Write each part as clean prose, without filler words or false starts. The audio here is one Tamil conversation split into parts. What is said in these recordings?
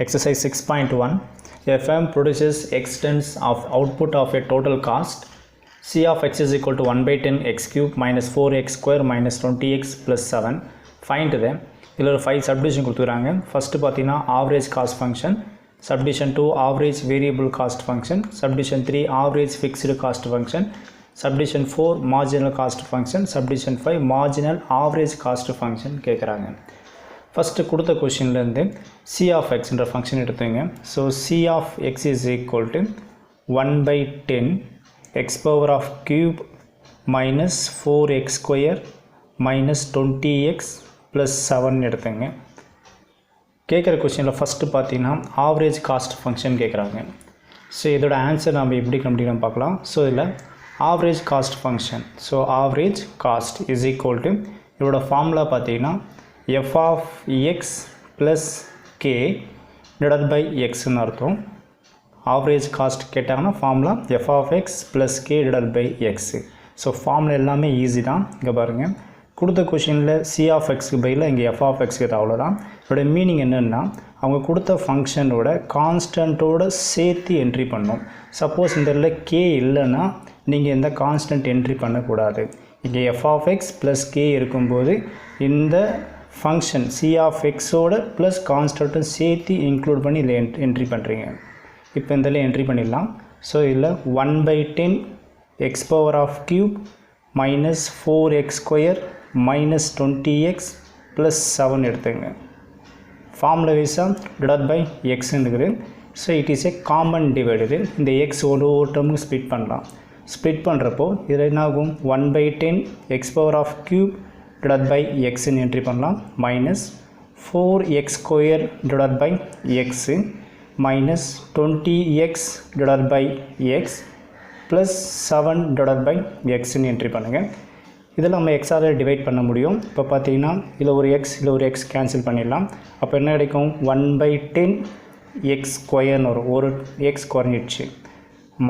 Exercise 6.1. A firm produces extents of output of a total cost C of x is equal to 1 by 10 x cube minus 4x square minus 20x plus 7. Find the இதில் ஒரு 5 subdivision கொடுத்துறாங்க. First பார்த்தீங்கன்னா average cost function, subdivision 2 average variable cost function, subdivision 3 average fixed cost function, subdivision 4 marginal cost function, subdivision 5 marginal average cost function கேட்குறாங்க. First கொடுத்த கொஷின்லேருந்து c of x என்ற ஃபங்க்ஷன் எடுத்துங்க. So c of x is equal to 1 by 10 x power of cube minus 4x square minus 20x plus 7 எடுத்துங்க. கேட்குற கொஷினில் ஃபஸ்ட்டு பார்த்தீங்கன்னா ஆவரேஜ் காஸ்ட் ஃபங்க்ஷன் கேட்குறாங்க. ஸோ இதோட ஆன்சர் நம்ம எப்படி கண்டுபிடிக்கலாம் பார்க்கலாம். ஸோ இதில் average cost function, so average cost is equal to இதோட ஃபார்முலா பார்த்தீங்கன்னா f of x plus k divided by x ன்னு அர்த்தம். ஆவரேஜ் காஸ்ட் கேட்டாங்கன்னா formula f of x plus k divided by x. So formula எல்லாமே ஈஸி தான். இங்கே பாருங்கள், கொடுத்த கொஷினில் c of xக்கு பதிலாக இங்கே f of x இருக்குது, அவ்வளோதான். இதோட மீனிங் என்னென்னா அவங்க கொடுத்த ஃபங்க்ஷனோட கான்ஸ்டண்ட்டோடு சேர்த்து என்ட்ரி பண்ணணும். சப்போஸ் இந்த இடத்துல k இல்லைன்னா நீங்கள் எந்த கான்ஸ்டன்ட் என்ட்ரி பண்ணக்கூடாது. இங்கே f of x plus k இருக்கும்போது இந்த ஃபங்க்ஷன் c of x ஓட ப்ளஸ் கான்ஸ்டன்ட்டும் சேர்த்து இன்க்ளூட் பண்ணி இதில் என்ட்ரி பண்ணுறீங்க. இப்போ இதில் என்ட்ரி பண்ணிடலாம். ஸோ இதில் 1 by 10 x power of cube minus 4x square minus 20x plus 7 எடுத்துங்க. ஃபார்முலா வைஸாக டிவைட் பை எக்ஸுங்கிறது. So it is a common divide. இந்த எக்ஸ் ஒரு டேர்முக்கு ஸ்ப்ளிட் பண்ணலாம். ஸ்ப்ளிட் பண்ணுறப்போ இதில் என்ன ஆகும், 1 by 10 x power of cube divided by x ன்னு என்ட்ரி பண்ணலாம், minus 4x square divided by x minus 20x divided by x plus 7 divided by x ன்னு என்ட்ரி பண்ணுங்கள். இதில் நம்ம எக்ஸால் டிவைட் பண்ண முடியும். இப்போ பார்த்தீங்கன்னா இதில் ஒரு எக்ஸ் இதில் ஒரு எக்ஸ் கேன்சல் பண்ணிடலாம். அப்போ என்ன கிடைக்கும், 1 by 10 x ஸ்கொயர்னு வரும், ஒரு எக்ஸ் குறைஞ்சிடுச்சு.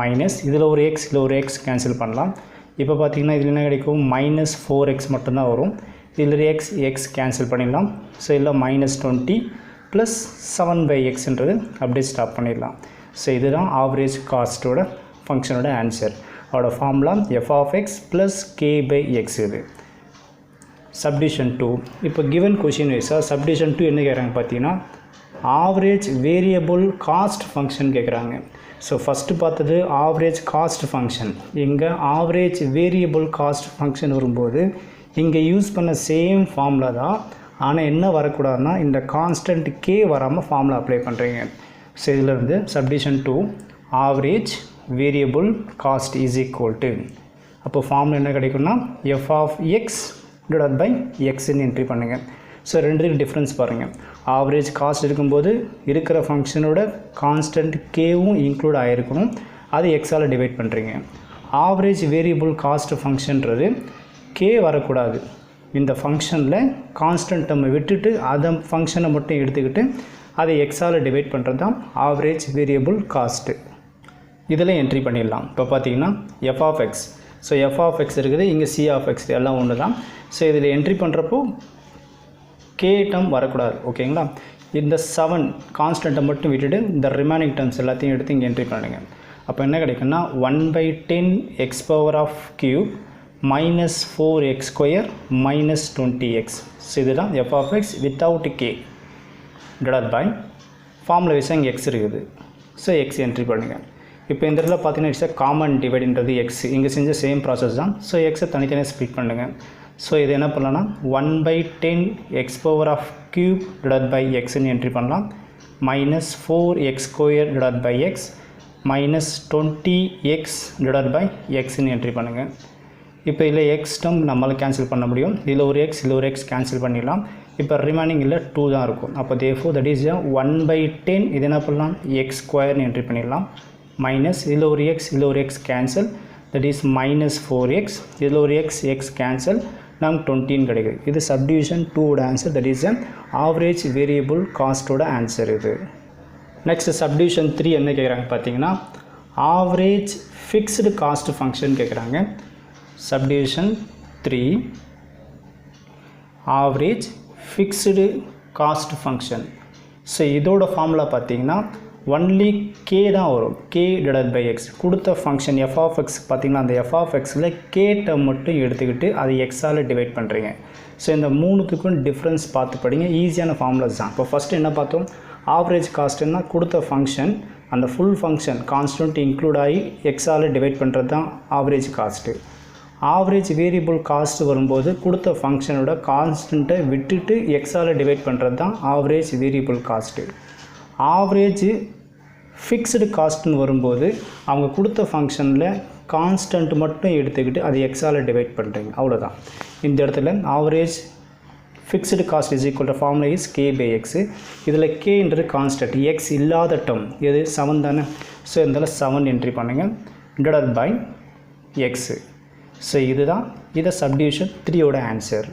மைனஸ் இதில் ஒரு எக்ஸ் இதில் ஒரு எக்ஸ் கேன்சல் பண்ணலாம். இப்போ பார்த்தீங்கன்னா இதில் என்ன கிடைக்கும், மைனஸ் 4x மட்டும்தான் வரும். இதில் எக்ஸ் கேன்சல் பண்ணிடலாம். ஸோ இதில் மைனஸ் 20 ப்ளஸ் 7 by xன்றது அப்படியே ஸ்டாப் பண்ணிடலாம். ஸோ இதுதான் ஆவரேஜ் காஸ்ட்டோட ஃபங்க்ஷனோட ஆன்சர். அதோட formula f of x plus k by x இது. சப்டிஷன் 2. இப்போ கிவன் கொஷின் வைஸாக சப்டிஷன் 2 என்ன கேட்குறாங்க பார்த்தீங்கன்னா ஆவரேஜ் வேரியபிள் காஸ்ட் ஃபங்க்ஷன் கேட்குறாங்க. ஸோ ஃபஸ்ட்டு பார்த்தது ஆவரேஜ் காஸ்ட் ஃபங்க்ஷன். இங்கே ஆவரேஜ் வேரியபிள் காஸ்ட் ஃபங்க்ஷன் வரும்போது இங்கே யூஸ் பண்ண சேம் ஃபார்முலா தான். ஆனால் என்ன வரக்கூடாதுன்னா இந்த கான்ஸ்டன்ட் கே வராமல் ஃபார்முலா அப்ளை பண்ணுறீங்க. ஸோ இதில் இருந்து subdivision 2 average variable cost is equal to, அப்போ ஃபார்முலா என்ன கிடைக்கும்னா f of x divide by எக்ஸ்ன்னு என்ட்ரி பண்ணுங்கள். ஸோ ரெண்டுக்கு டிஃப்ரென்ஸ் பாருங்கள். ஆவரேஜ் காஸ்ட் இருக்கும்போது இருக்கிற ஃபங்க்ஷனோட கான்ஸ்டன்ட் கேவும் இன்க்ளூட் ஆகிருக்கணும், அது எக்ஸால் டிவைட் பண்ணுறீங்க. ஆவரேஜ் வேரியபிள் காஸ்ட் ஃபங்க்ஷன்றது கே வரக்கூடாது. இந்த ஃபங்க்ஷனில் கான்ஸ்டன்ட் நம்ம விட்டுட்டு அதை ஃபங்க்ஷனை மட்டும் எடுத்துக்கிட்டு அதை எக்ஸால் டிவைட் பண்ணுறது தான் ஆவரேஜ் வேரியபிள் காஸ்ட்டு. இதில் என்ட்ரி பண்ணிடலாம். இப்போ பார்த்தீங்கன்னா f of x, so f of x இருக்குது, இங்கே c of x எல்லாம் ஒன்று தான். ஸோ இதில் என்ட்ரி பண்ணுறப்போ கே டேர்ம் வரக்கூடாது, ஓகேங்களா. இந்த 7 கான்ஸ்டண்ட்டை மட்டும் விட்டுட்டு இந்த ரிமைனிங் டேர்ம்ஸ் எல்லாத்தையும் எடுத்து இங்கே என்ட்ரி பண்ணுங்க. அப்போ என்ன கிடைக்குன்னா 1 by 10 x power of cube minus 4x square minus 20x. So இதுதான் f of x without k divided by formula வைஸாக இங்கே x இருக்குது. ஸோ x என்ட்ரி பண்ணுங்கள். இப்போ இந்த இடத்துல பார்த்தீங்கன்னா இட்ஸ் காமன் டிவைடுன்றது x, இங்கே செஞ்ச சேம் ப்ராசஸ் தான். ஸோ எக்ஸை தனித்தனியாக ஸ்ப்ளிட் பண்ணுங்கள். ஸோ இது என்ன பண்ணலாம்னா 1 by 10 x power of cube divided by xன்னு என்ட்ரி பண்ணலாம், minus 4x square divided by x minus 20x divided by xன்னு என்ட்ரி பண்ணுங்கள். இப்போ இதில் எக்ஸ் டேர்ம் நம்மளால் கேன்சல் பண்ண முடியும். இதில் ஒரு எக்ஸ் இதில் ஒரு எக்ஸ் கேன்சல் பண்ணிடலாம். இப்போ ரிமைனிங் இல்லை 2 தான் இருக்கும். அப்போ தேர்ஃபோர் தட் இஸ் 1 by 10 இது என்ன பண்ணலாம், எக்ஸ் ஸ்கொயர்னு என்ட்ரி பண்ணிடலாம், மைனஸ் இதில் ஒரு எக்ஸ் இதில் ஒரு x cancel, that is minus 4x, இதில் ஒரு எக்ஸ் கேன்சல், நமக்கு 20 கிடைக்குது. இது சப்டிவிஷன் 2ஓட answer, that is average variable காஸ்ட்டோட ஆன்சர் இது. நெக்ஸ்ட் சப்டிவிஷன் 3 என்ன கேட்குறாங்க பார்த்தீங்கன்னா ஆவரேஜ் ஃபிக்ஸ்டு காஸ்ட் ஃபங்க்ஷன் கேட்குறாங்க. Subdivision 3 average fixed cost function. So இதோட ஃபார்முலா பார்த்தீங்கன்னா ஒன்லி கே தான் வரும், கே டிவைடட் பை எக்ஸ். கொடுத்த ஃபங்க்ஷன் எஃப் ஆஃப் எக்ஸ் பார்த்தீங்கன்னா அந்த எஃப் ஆஃப் எக்ஸில் கே டேர்ம் மட்டும் எடுத்துக்கிட்டு அதை எக்ஸால் டிவைட் பண்ணுறீங்க. ஸோ இந்த மூணுத்துக்கும் டிஃப்ரென்ஸ் பார்த்து படிங்க, ஈஸியான ஃபார்முலாஸ் தான். இப்போ ஃபஸ்ட்டு என்ன பார்த்தோம், ஆவரேஜ் காஸ்ட்டுன்னா கொடுத்த ஃபங்க்ஷன் அந்த ஃபுல் ஃபங்க்ஷன் கான்ஸ்டன்ட் இன்க்ளூட் ஆகி எக்ஸால் டிவைட் பண்ணுறது தான் average cost. Average variable cost வரும்போது கொடுத்த ஃபங்க்ஷனோட கான்ஸ்டண்ட்டை விட்டுட்டு எக்ஸால் டிவைட் பண்ணுறது தான் average variable cost. Average fixed காஸ்ட்னு வரும்போது அவங்க கொடுத்த ஃபங்க்ஷனில் கான்ஸ்டன்ட் மட்டும் எடுத்துக்கிட்டு அது எக்ஸால் டிவைட் பண்ணுறீங்க, அவ்வளோதான். இந்த இடத்துல average fixed cost is equal to formula is K by x. இதில் கேன்றது கான்ஸ்டன்ட், எக்ஸ் இல்லாத டேர்ம் எது 7 தானே. ஸோ இதில் 7 என்ட்ரி பண்ணுங்கள் டிவைடட் பை எக்ஸு. ஸோ இதுதான் இதை சப்டிவிஷன் 3யோட ஆன்சர்.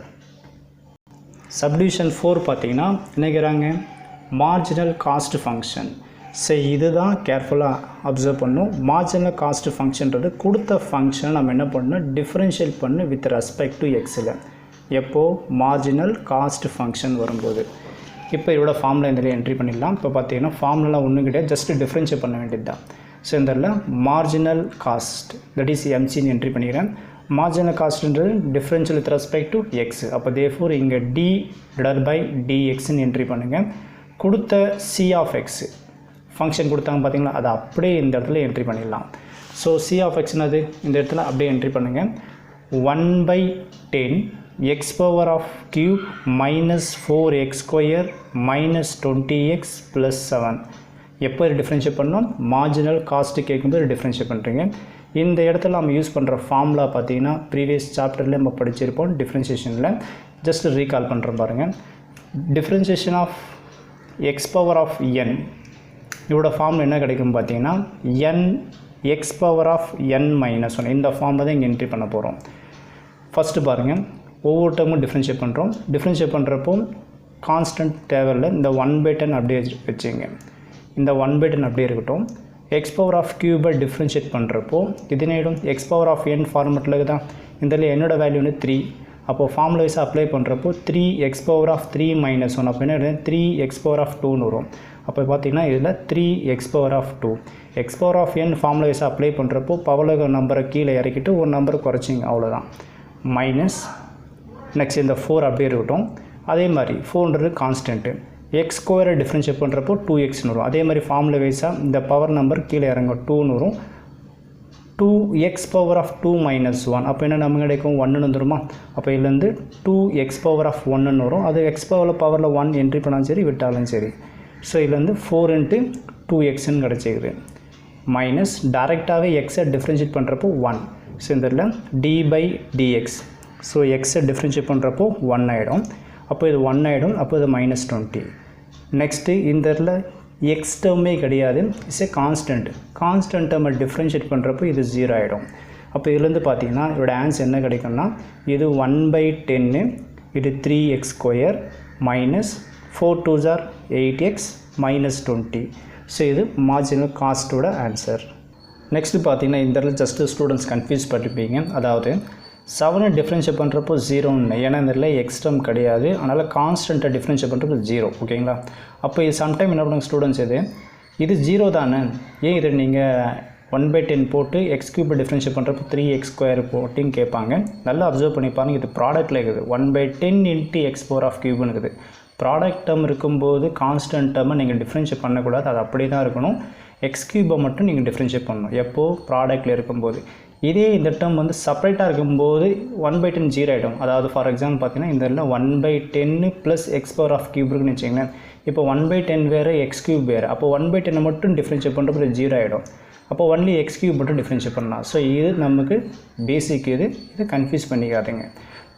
சப்டிவிஷன் 4 பார்த்தீங்கன்னா நினைக்கிறாங்க மார்ஜினல் காஸ்ட் ஃபங்க்ஷன். ஸோ இதுதான் கேர்ஃபுல்லாக அப்சர்வ் பண்ணணும். மார்ஜினல் காஸ்ட் ஃபங்க்ஷன்றது கொடுத்த ஃபங்க்ஷனை நம்ம என்ன பண்ணணும், டிஃப்ரென்ஷியேட் பண்ணு வித் ரெஸ்பெக்ட் டு எக்ஸில். எப்போது மார்ஜினல் காஸ்ட் ஃபங்க்ஷன் வரும்போது. இப்போ இதோட ஃபார்முலா இதில் என்ட்ரி பண்ணிடலாம். இப்போ பார்த்தீங்கன்னா ஃபார்முலாம் ஒன்றும் கிடையாது, ஜஸ்ட்டு டிஃப்ரென்ஷியேட் பண்ண வேண்டியது தான். ஸோ இதில் மார்ஜினல் காஸ்ட் தட் இஸ் எம்சின்னு என்ட்ரி பண்ணிக்கிறேன். மார்ஜினல் காஸ்ட்ன்றது differential with respect to x. அப்போ தேர்ஃபோர் இங்கே டி டிவைடட் பை டிஎக்ஸ்ன்னு என்ட்ரி பண்ணுங்கள். கொடுத்த சி ஆஃப் எக்ஸ் ஃபங்க்ஷன் கொடுத்தாங்க பார்த்தீங்களா, அதை அப்படியே இந்த இடத்துல என்ட்ரி பண்ணிடலாம். ஸோ சி ஆஃப் எக்ஸ்னது இந்த இடத்துல அப்படியே என்ட்ரி பண்ணுங்கள். 1/10 x power of cube minus 4x square minus 20x plus 7. எப்போ டிஃப்ரென்ஷியேட் பண்ணோம், மார்ஜினல் காஸ்ட்டு கேட்கும்போது டிஃப்ரென்ஷியேட் பண்ணுறீங்க. இந்த இடத்துல நம்ம யூஸ் பண்ணுற ஃபார்முலா பார்த்தீங்கன்னா ப்ரீவியஸ் சாப்டரில் நம்ம படிச்சிருப்போம் டிஃப்ரென்ஷியேஷனில். ஜஸ்ட் ரீகால் பண்ணுறோம் பாருங்கள். Differentiation of x power of n, இதோட ஃபார்ம் என்ன கிடைக்கும் பார்த்தீங்கன்னா n x power of n minus 1. இந்த ஃபார்மை தான் இங்கே என்ட்ரி பண்ண போகிறோம். ஃபஸ்ட்டு பாருங்கள், ஒவ்வொரு டேர்மும் டிஃப்ரென்ஷியேட் பண்ணுறோம். டிஃப்ரென்ஷியேட் பண்ணுறப்போ கான்ஸ்டன்ட் தேவையில்லை, இந்த 1/10 அப்படியே வச்சுங்க. இந்த 1/10 அப்படியே இருக்கட்டும். எக்ஸ் பவர் ஆஃப் கியூபை டிஃப்ரென்ஷியேட் பண்ணுறப்போ இது நேடும் எக்ஸ் பவர் ஆஃப் என் ஃபார்மெட்டில் தான். இதில் என்னோட வேல்யூ வந்து 3. அப்போது ஃபார்முலா வைஸாக அப்ளை பண்ணுறப்போ 3x பவர் ஆஃப் 3 மைனஸ் 1 அப்போ என்ன 3x பவர் ஆஃப் 2ன்னு வரும். அப்போ பார்த்தீங்கன்னா இதில் 3x power of 2. X power of n formula வைஸாக அப்ளை பண்ணுறப்போ பவலக நம்பரை கீழே இறக்கிட்டு ஒரு நம்பரை குறைச்சிங்க, அவ்வளோதான். மைனஸ் நெக்ஸ்ட் இந்த 4 அப்படியே இருக்கட்டும். அதே மாதிரி 4ன்றது கான்ஸ்டன்ட்டு. எக்ஸ் ஸ்கொயரை டிஃப்ரென்ஷியேட் பண்ணுறப்போ 2xன்னு வரும். அதே மாதிரி ஃபார்முலா வைஸாக இந்த பவர் நம்பர் கீழே இறங்க 2ன்னு வரும். 2x பவர் ஆஃப் 2 மைனஸ் 1 அப்போ என்ன நமக்கு கிடைக்கும், 1ன்னு வந்துடுமா. அப்போ இதுலேருந்து 2x பவர் ஆஃப் 1ன்னு வரும். அது எக்ஸ் பவரில் 1 என்ட்ரி பண்ணாலும் சரி விட்டாலும் சரி. ஸோ இதுலேருந்து 4 × 2xன்னு கிடச்சிக்குது. மைனஸ் டைரெக்டாகவே எக்ஸை டிஃப்ரென்ஷியேட் பண்ணுறப்போ 1. ஸோ இந்த இதில் டி பை டிஎக்ஸ். ஸோ எக்ஸை டிஃப்ரென்ஷியேட் பண்ணுறப்போ 1 ஆகிடும். அப்போ இது 1 ஆகிடும். அப்போ இது -20. நெக்ஸ்ட்டு இந்த இதில் எக்ஸ் டேர்மே கிடையாது, இட்ஸ் ஏ கான்ஸ்டன்ட். கான்ஸ்டன்ட் நம்ம டிஃப்ரென்ஷியேட் பண்ணுறப்போ இது 0 ஆகிடும். அப்போ இதுலேருந்து பார்த்தீங்கன்னா இதோட ஆன்சர் என்ன கிடைக்கும்னா இது 1/10, இது 3x² minus 4 2s are 8x -20. So இது மார்ஜினல் காஸ்ட்டோட ஆன்சர். நெக்ஸ்ட்டு பார்த்தீங்கன்னா இந்த இடத்துல ஜஸ்ட்டு ஸ்டூடெண்ட்ஸ் கன்ஃபியூஸ் பண்ணிப்பீங்க. அதாவது 7 டிஃப்ரென்ஷியேட் பண்ணுறப்போ 0ன்னு, ஏன்னா இந்த இடத்துல எக்ஸ் டேர்ம் கிடையாது, அதனால் கான்ஸ்டன்ட்டை டிஃப்ரென்ஷியேட் பண்ணுறப்போ 0. ஓகேங்களா. அப்போ இது சம்டைம் என்ன பண்ணுங்க ஸ்டூடெண்ட்ஸ், இது 0 தானே, ஏன் இது நீங்கள் 1/10 போட்டு x³ டிஃப்ரென்ஷியேட் பண்ணுறப்போ 3x² போட்டின்னு கேட்பாங்க. நல்லா அப்சர்வ் பண்ணி பாருங்கள். இது ப்ராடக்ட்டில் இருக்குது 1/10 × x பவர் ஆஃப் கியூப்னு இருக்குது. ப்ராடக்ட் டேர்ம் இருக்கும்போது கான்ஸ்டன்ட் டேர்மை நீங்கள் டிஃப்ரென்ஷியேட் பண்ணக்கூடாது, அது அப்படியே தான் இருக்கணும். x³ மட்டும் நீங்கள் டிஃப்ரென்ஷியேட் பண்ணணும் எப்போது ப்ராடக்ட்டில் இருக்கும்போது. இதே இந்த டேர்ம் வந்து செப்பரேட்டாக இருக்கும்போது 1/10 0 ஆகிடும். அதாவது ஃபார் எக்ஸாம்பிள் பார்த்தீங்கன்னா இந்த இடத்துல 1/10 plus x power of cube இருக்குன்னு வச்சிங்களேன். இப்போ 1/10 வேறு x³ வேறு. அப்போ 1/10 மட்டும் டிஃப்ரென்ஷியேட் பண்ணுறப்போ 0 ஆகிடும். அப்போ ஒன்லி x³ மட்டும் டிஃப்ரென்ஷியேட் பண்ணலாம். ஸோ இது நமக்கு பேசிக். இது கன்ஃபியூஸ் பண்ணிக்காதுங்க.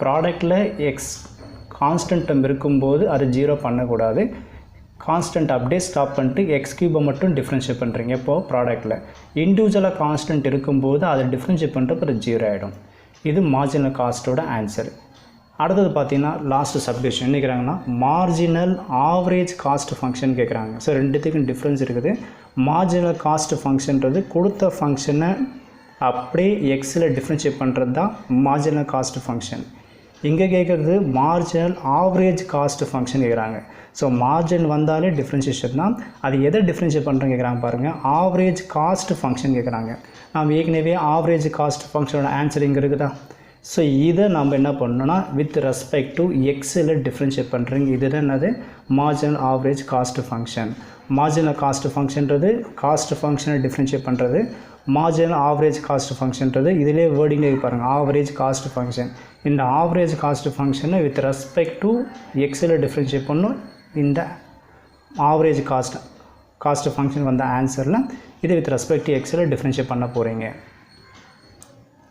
ப்ராடக்ட்டில் எக்ஸ் கான்ஸ்டன்ட் டேர்ம் இருக்கும்போது அது 0 பண்ணக்கூடாது. கான்ஸ்டன்ட் அப்படியே ஸ்டாப் பண்ணிட்டு x³ மட்டும் டிஃப்ரென்ஷியேட் பண்ணுறீங்க. இப்போது ப்ராடக்ட்டில் இண்டிவிஜுவலாக கான்ஸ்டன்ட் இருக்கும்போது அதை டிஃப்ரென்ஷியேட் பண்ணுறப்போ 0 ஆகிடும். இது மார்ஜினல் காஸ்ட்டோட ஆன்சர். அடுத்தது பார்த்தீங்கன்னா லாஸ்ட் சப்டிவிஷன் என்ன கேட்குறாங்கன்னா மார்ஜினல் ஆவரேஜ் காஸ்ட் ஃபங்க்ஷன் கேட்குறாங்க. ஸோ ரெண்டுத்துக்கும் டிஃப்ரென்ஸ் இருக்குது. மார்ஜினல் காஸ்ட் ஃபங்க்ஷன்றது கொடுத்த ஃபங்க்ஷனை அப்படியே எக்ஸில் டிஃப்ரென்ஷியேட் பண்ணுறது தான் மார்ஜினல் காஸ்ட் ஃபங்க்ஷன். இங்கே கேட்குறது மார்ஜினல் ஆவரேஜ் காஸ்ட் ஃபங்க்ஷன் கேட்குறாங்க. ஸோ மார்ஜின் வந்தாலே டிஃப்ரென்ஷியேஷன் தான். அது எதை டிஃப்ரென்ஷியேட் பண்ணுறோன்னு கேட்குறாங்க பாருங்கள். ஆவரேஜ் காஸ்ட் ஃபங்க்ஷன் கேட்குறாங்க. நாம் ஏற்கனவே ஆவரேஜ் காஸ்ட் ஃபங்க்ஷனோட ஆன்சர் இங்கே இருக்குதா? ஸோ இதை நம்ம என்ன பண்ணணும்னா வித் ரெஸ்பெக்ட் டு எக்ஸில் டிஃப்ரென்ஷியேட் பண்ணுறீங்க. இதுதான் என்னது marginal average cost function. Marginal cost ஃபங்க்ஷன்றது காஸ்ட் ஃபங்க்ஷனை டிஃப்ரென்ஷியேட் பண்ணுறது. மார்ஜினல் ஆவரேஜ் காஸ்ட் ஃபங்க்ஷன்றது இதிலே வேர்டிங்கே பாருங்கள் ஆவரேஜ் காஸ்ட் ஃபங்க்ஷன். இந்த ஆவரேஜ் காஸ்ட் ஃபங்க்ஷனை வித் ரெஸ்பெக்ட் டு எக்ஸில் டிஃப்ரென்ஷியேட் பண்ணணும். இந்த ஆவரேஜ் காஸ்ட் ஃபங்க்ஷன் வந்த ஆன்சரில் இது வித் ரெஸ்பெக்ட் டு எக்ஸில் டிஃப்ரென்ஷியேட் பண்ண போகிறீங்க.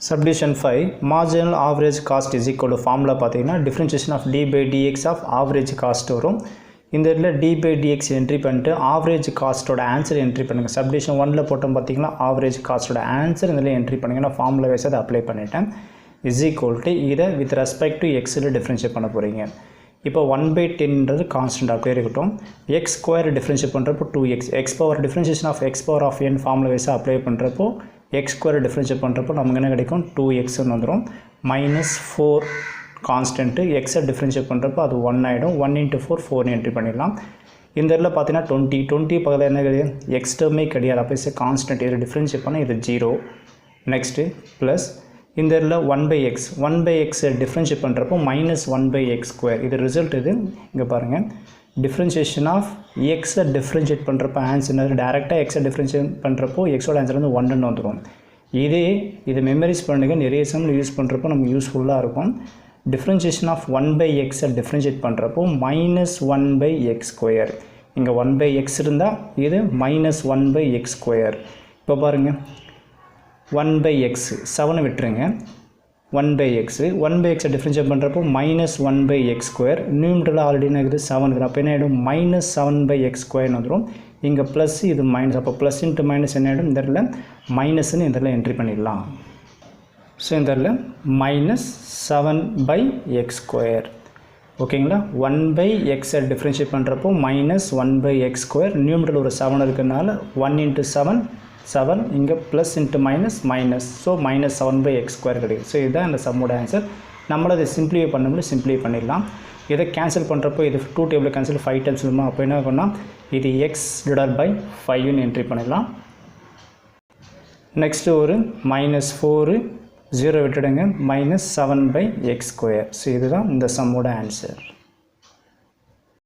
Subdivision 5 marginal average cost is equal to formula பார்த்தீங்கன்னா differentiation of d by dx of average cost வரும். இந்த இடத்துல d by dx என்ட்ரி பண்ணிட்டு ஆவரேஜ் காஸ்ட்டோட ஆன்சர் என்ட்ரி பண்ணுங்கள். சப்டிவிஷன் 1ல் போட்டோம் பார்த்தீங்கன்னா ஆவரேஜ் காஸ்ட்டோட ஆன்சர் இதில் என்ட்ரி பண்ணுங்கள். நான் ஃபார்முலா வைஸ் அதை அப்ளை பண்ணிட்டேன். இஸ் ஈக்குவல் டு இதை வித் ரெஸ்பெக்ட் டு எக்ஸில் டிஃப்ரென்ஷியேட் பண்ண போகிறீங்க. இப்போ 1/10ன்றது கான்ஸ்டன்ட் அப்படியே இருக்கட்டும். எக்ஸ் ஸ்கொயர் டிஃப்ரென்ஷியேட் பண்ணுறப்போ 2x x power differentiation of x power of n formula வைஸாக அப்ளை பண்ணுறப்போ எக்ஸ் ஸ்கொயர் டிஃப்ரென்ஷியேட் பண்ணுறப்போ நமக்கு என்ன கிடைக்கும் 2xன்னு வந்துடும். -4 கான்ஸ்டன்ட்டு எக்ஸை டிஃப்ரென்ஷியேட் பண்ணுறப்போ அது 1 ஆகிடும். 1 × 4 4 என்ட்ரி பண்ணிடலாம். இந்த இடத்துல பார்த்தீங்கன்னா 20 பக்கத்தில் என்ன கிடையாது எக்ஸ் டேர்மே கிடையாது. அப்போ கான்ஸ்டன்ட் இதில் டிஃப்ரென்ஷியேட் பண்ணால் இது 0. நெக்ஸ்ட்டு ப்ளஸ் இந்த இடத்துல 1/x 1/x டிஃப்ரென்ஷியேட் பண்ணுறப்போ -1/x². இது ரிசல்ட் இது இங்கே பாருங்கள். டிஃப்ரென்ஷியேஷன் ஆஃப் எக்ஸை டிஃப்ரென்ஷியேட் பண்ணுறப்போ ஆன்சர் டேரெக்டாக எக்ஸை டிஃப்ரென்ஷியேட் பண்ணுறப்போ எக்ஸோட ஆன்சர் வந்து 1ன்னு வந்துடும். இது மெமரிஸ் பண்ணுங்கள். நிறைய சம்மில் யூஸ் பண்ணுறப்போ நமக்கு யூஸ்ஃபுல்லாக இருக்கும். டிஃப்ரென்ஷியேஷன் ஆஃப் 1/xஐ டிஃப்ரென்ஷியேட் பண்ணுறப்போ -1/x². இங்கே 1/x இருந்தால் இது -1/x². இப்போ பாருங்கள் 1/x 7 விட்டுருங்க. 1/xஐ டிஃப்ரென்ஷியேட் பண்ணுறப்போ -1/x². நியூமரேட்டரில் ஆல்ரெடி என்ன இருக்குது 7 இருக்குது. அப்போ என்ன ஆகிடும் -7/x² வந்துடும். இங்கே ப்ளஸ் இது மைனஸ். அப்போ ப்ளஸ் இன்ட்டு மைனஸ் என்ன ஆகிடும் இந்த இடத்துல மைனஸ்ன்னு இந்த இடத்துல என்ட்ரி பண்ணிடலாம். ஸோ இந்த இடத்துல -7/x². ஓகேங்களா. 1/xஐ டிஃப்ரென்ஷியேட் பண்ணுறப்போ -1/x². நியூமரேட்டர் ஒரு 7 இருக்கிறதுனால 1 × 7 7 இங்கே plus into minus. So -7/x² கிடைக்கும். ஸோ இதுதான் இந்த சம்மோட ஆன்சர். நம்மளை அதை சிம்பிளிஃபை பண்ண சிம்பிளிஃபை பண்ணிடலாம். இதை கேன்சல் பண்ணுறப்போ இது 2 டேபிள் கேன்சல் 5 டைம்ஸ் வருமா. அப்போ என்ன பண்ணால் இது x/5ன்னு என்ட்ரி பண்ணிடலாம். நெக்ஸ்ட்டு ஒரு -4 0 விட்டுடுங்க -7/x². ஸோ இதுதான் இந்த சம்மோட ஆன்சர்.